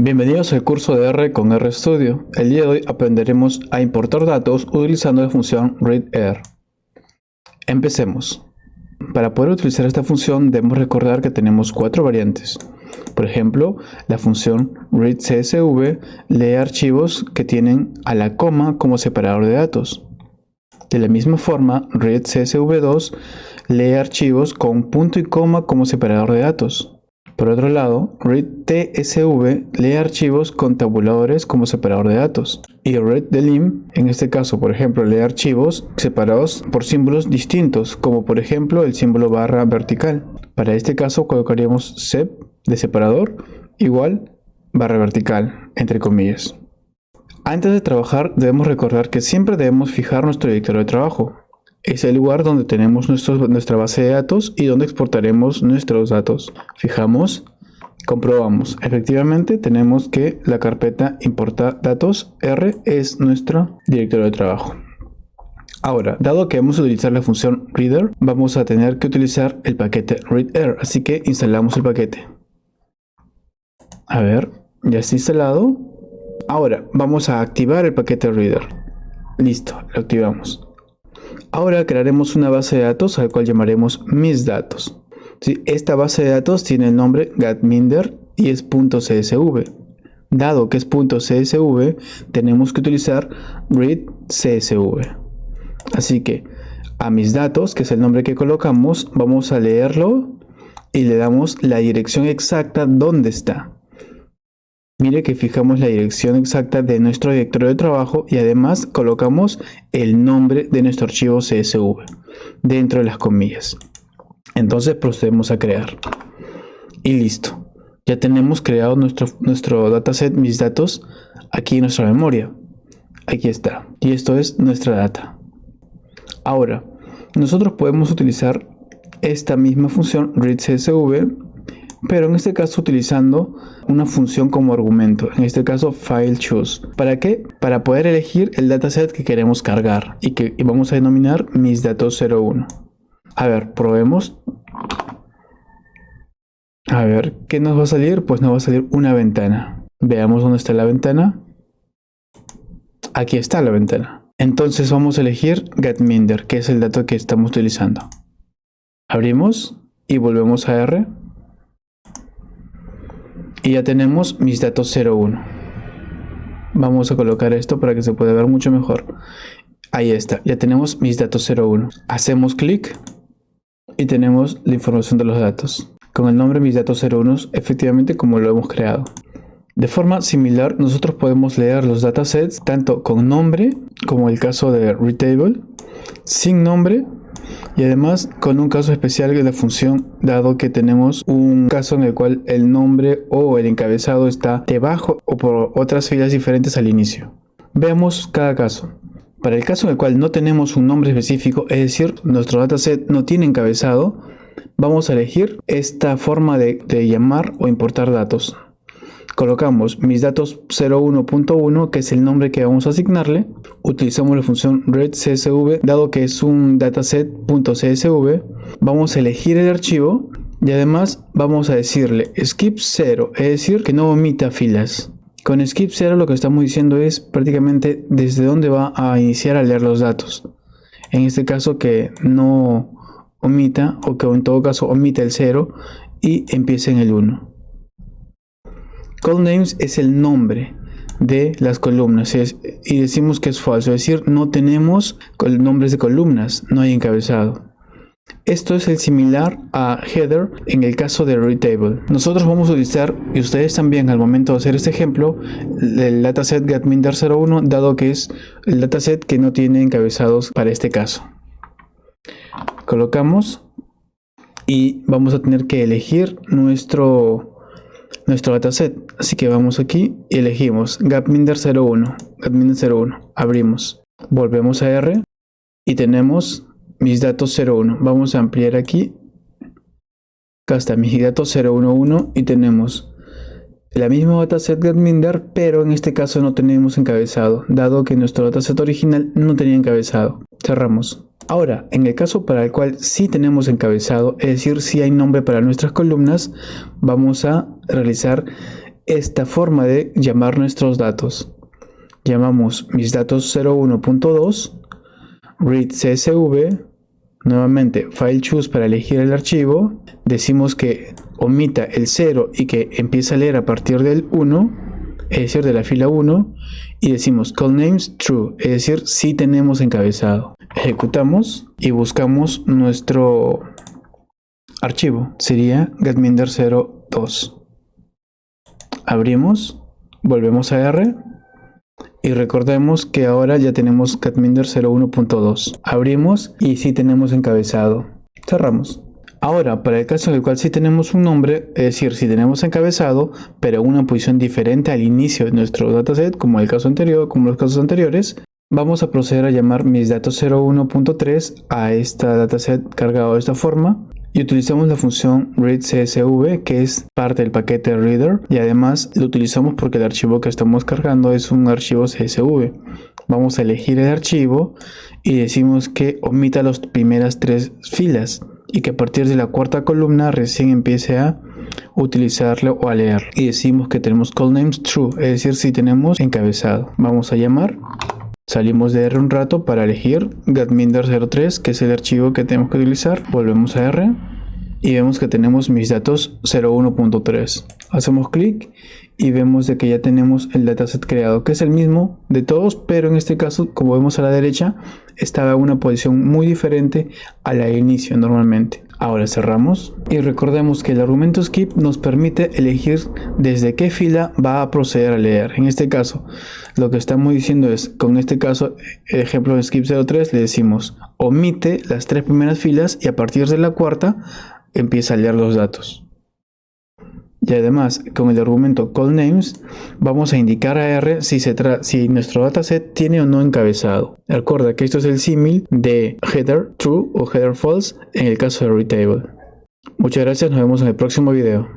Bienvenidos al curso de R con RStudio. El día de hoy aprenderemos a importar datos utilizando la función readr. Empecemos. Para poder utilizar esta función debemos recordar que tenemos cuatro variantes. Por ejemplo, la función readCSV lee archivos que tienen a la coma como separador de datos. De la misma forma, readCSV2 lee archivos con punto y coma como separador de datos. Por otro lado, readTSV lee archivos con tabuladores como separador de datos. Y readDelim, en este caso, por ejemplo, lee archivos separados por símbolos distintos, como por ejemplo el símbolo barra vertical. Para este caso colocaríamos sep de separador igual barra vertical, entre comillas. Antes de trabajar debemos recordar que siempre debemos fijar nuestro directorio de trabajo. Es el lugar donde tenemos nuestra base de datos y donde exportaremos nuestros datos. Fijamos, comprobamos. Efectivamente tenemos que la carpeta importar datos R es nuestro directorio de trabajo. Ahora, dado que vamos a utilizar la función reader, vamos a tener que utilizar el paquete readr. Así que instalamos el paquete. A ver, ya está instalado. Ahora vamos a activar el paquete reader. Listo, lo activamos. Ahora crearemos una base de datos al cual llamaremos mis datos. Esta base de datos tiene el nombre getMinder y es .csv. Dado que es .csv, tenemos que utilizar readCSV. Así que a mis datos, que es el nombre que colocamos, vamos a leerlo y le damos la dirección exacta donde está. Mire que fijamos la dirección exacta de nuestro directorio de trabajo y además colocamos el nombre de nuestro archivo CSV dentro de las comillas. Entonces procedemos a crear. Y listo. Ya tenemos creado nuestro dataset, mis datos, aquí en nuestra memoria. Aquí está. Y esto es nuestra data. Ahora, nosotros podemos utilizar esta misma función readCSV, pero en este caso utilizando una función como argumento, en este caso fileChoose. ¿Para qué? Para poder elegir el dataset que queremos cargar y que vamos a denominar mis datos 01. A ver, probemos. A ver, ¿qué nos va a salir? Pues nos va a salir una ventana. Veamos dónde está la ventana. Aquí está la ventana. Entonces vamos a elegir getMinder, que es el dato que estamos utilizando. Abrimos y volvemos a R. Y ya tenemos mis datos 01. Vamos a colocar esto para que se pueda ver mucho mejor. Ahí está, ya tenemos mis datos 01. Hacemos clic y tenemos la información de los datos. Con el nombre mis datos 01, efectivamente como lo hemos creado. De forma similar, nosotros podemos leer los datasets tanto con nombre, como el caso de readTable, sin nombre, y además con un caso especial de la función, dado que tenemos un caso en el cual el nombre o el encabezado está debajo o por otras filas diferentes al inicio. Veamos cada caso. Para el caso en el cual no tenemos un nombre específico, es decir, nuestro dataset no tiene encabezado, vamos a elegir esta forma de llamar o importar datos. Colocamos mis datos 01.1, que es el nombre que vamos a asignarle. Utilizamos la función readCSV, dado que es un dataset.csv. Vamos a elegir el archivo y además vamos a decirle skip 0, es decir, que no omita filas. Con skip 0 lo que estamos diciendo es prácticamente desde dónde va a iniciar a leer los datos. En este caso que no omita, o que en todo caso omita el 0 y empiece en el 1. Callnames es el nombre de las columnas y decimos que es falso, es decir, no tenemos nombres de columnas, no hay encabezado. Esto es el similar a header en el caso de readTable. Nosotros vamos a utilizar, y ustedes también al momento de hacer este ejemplo, el dataset getMinder 01, dado que es el dataset que no tiene encabezados para este caso. Colocamos y vamos a tener que elegir nuestro dataset, así que vamos aquí y elegimos getMinder 01, abrimos, volvemos a R y tenemos mis datos 01. Vamos a ampliar aquí, acá está mis datos 011 y tenemos la misma dataset getMinder, pero en este caso no tenemos encabezado, dado que nuestro dataset original no tenía encabezado. Cerramos. Ahora, en el caso para el cual sí tenemos encabezado, es decir, si hay nombre para nuestras columnas, vamos a realizar esta forma de llamar nuestros datos. Llamamos mis datos 01.2, read CSV, nuevamente file choose para elegir el archivo, decimos que omita el 0 y que empiece a leer a partir del 1, es decir, de la fila 1, y decimos call names true, es decir, si tenemos encabezado. Ejecutamos y buscamos nuestro archivo, sería getminder02. Abrimos, volvemos a R y recordemos que ahora ya tenemos getminder 01.2. Abrimos y sí tenemos encabezado. Cerramos. Ahora, para el caso en el cual sí tenemos un nombre, es decir, si tenemos encabezado, pero en una posición diferente al inicio de nuestro dataset, como el caso anterior, como los casos anteriores, vamos a proceder a llamar mis datos 01.3 a esta dataset cargado de esta forma. Y utilizamos la función readCSV, que es parte del paquete reader, y además lo utilizamos porque el archivo que estamos cargando es un archivo CSV. Vamos a elegir el archivo y decimos que omita las primeras 3 filas y que a partir de la cuarta columna recién empiece a utilizarlo o a leer. Y decimos que tenemos call names true, es decir, si tenemos encabezado. Vamos a llamar. Salimos de R un rato para elegir getminder03, que es el archivo que tenemos que utilizar. Volvemos a R y vemos que tenemos mis datos 01.3. Hacemos clic y vemos de que ya tenemos el dataset creado, que es el mismo de todos, pero en este caso, como vemos a la derecha, estaba en una posición muy diferente a la de inicio normalmente. Ahora cerramos y recordemos que el argumento skip nos permite elegir desde qué fila va a proceder a leer. En este caso, lo que estamos diciendo es, con este caso, el ejemplo de skip 03, le decimos omite las 3 primeras filas y a partir de la cuarta empieza a leer los datos. Y además, con el argumento callNames, vamos a indicar a R si nuestro dataset tiene o no encabezado. Recuerda que esto es el símil de header true o header false en el caso de readTable. Muchas gracias, nos vemos en el próximo video.